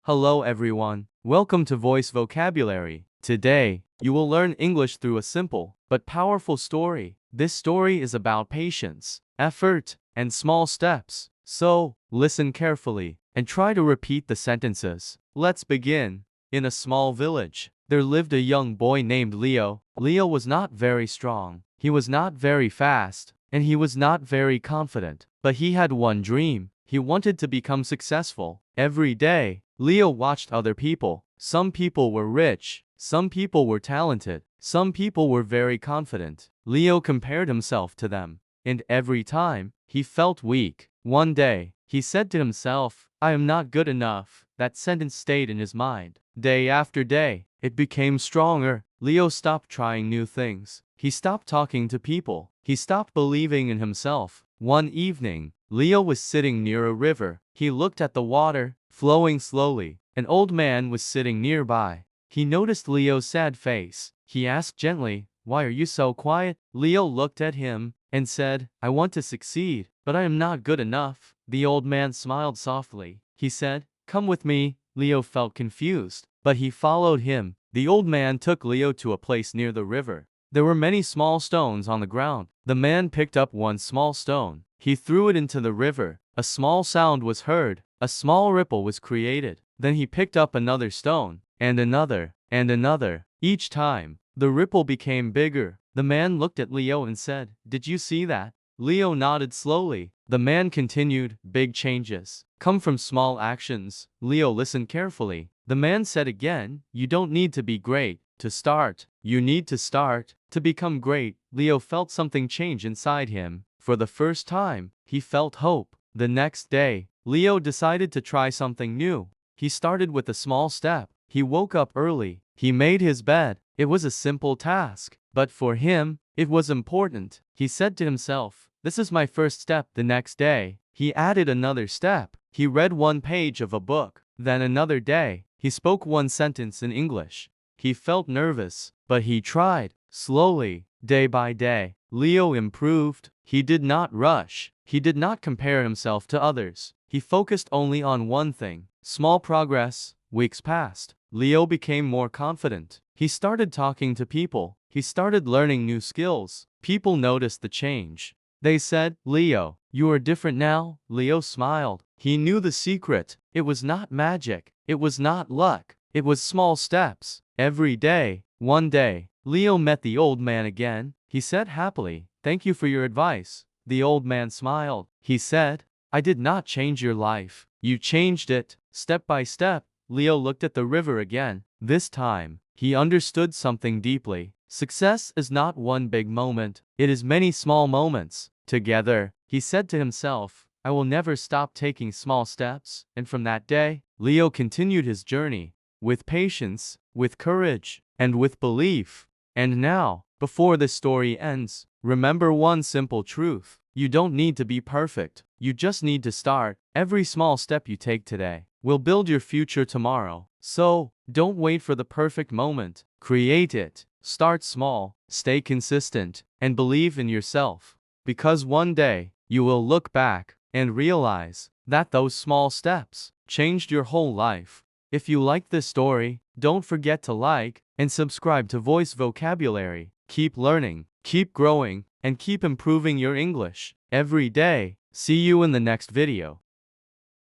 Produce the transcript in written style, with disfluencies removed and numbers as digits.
Hello everyone, welcome to Voice Vocabulary. Today, you will learn English through a simple but powerful story. This story is about patience, effort, and small steps. So, listen carefully and try to repeat the sentences. Let's begin. In a small village, there lived a young boy named Leo. Leo was not very strong, he was not very fast, and he was not very confident. But he had one dream. He wanted to become successful. Every day, Leo watched other people. Some people were rich, some people were talented, some people were very confident. Leo compared himself to them, and every time, he felt weak. One day, he said to himself, "I am not good enough." That sentence stayed in his mind. Day after day, it became stronger. Leo stopped trying new things. He stopped talking to people. He stopped believing in himself. One evening, Leo was sitting near a river. He looked at the water, flowing slowly. An old man was sitting nearby. He noticed Leo's sad face. He asked gently, "Why are you so quiet?" Leo looked at him and said, "I want to succeed, but I am not good enough." The old man smiled softly. He said, "Come with me." Leo felt confused, but he followed him. The old man took Leo to a place near the river. There were many small stones on the ground. The man picked up one small stone. He threw it into the river. A small sound was heard. A small ripple was created. Then he picked up another stone, and another, and another. Each time, the ripple became bigger. The man looked at Leo and said, "Did you see that?" Leo nodded slowly. The man continued, "Big changes come from small actions." Leo listened carefully. The man said again, "You don't need to be great to start. You need to start to become great." Leo felt something change inside him. For the first time, he felt hope. The next day, Leo decided to try something new. He started with a small step. He woke up early. He made his bed. It was a simple task, but for him, it was important. He said to himself, "This is my first step." The next day, he added another step. He read one page of a book. Then another day, he spoke one sentence in English. He felt nervous, but he tried. Slowly, day by day, Leo improved. He did not rush. He did not compare himself to others. He focused only on one thing. Small progress. Weeks passed. Leo became more confident. He started talking to people. He started learning new skills. People noticed the change. They said, "Leo, you are different now." Leo smiled. He knew the secret. It was not magic. It was not luck. It was small steps. Every day. One day, Leo met the old man again. He said happily, "Thank you for your advice." The old man smiled. He said, "I did not change your life. You changed it, step by step." Leo looked at the river again. This time, he understood something deeply. Success is not one big moment. It is many small moments. Together, he said to himself, "I will never stop taking small steps." And from that day, Leo continued his journey with patience, with courage, and with belief. And now, before this story ends, remember one simple truth. You don't need to be perfect. You just need to start. Every small step you take today will build your future tomorrow. So, don't wait for the perfect moment. Create it. Start small, stay consistent, and believe in yourself. Because one day, you will look back and realize that those small steps changed your whole life. If you like this story, don't forget to like and subscribe to Voice Vocabulary. Keep learning, keep growing, and keep improving your English every day. See you in the next video.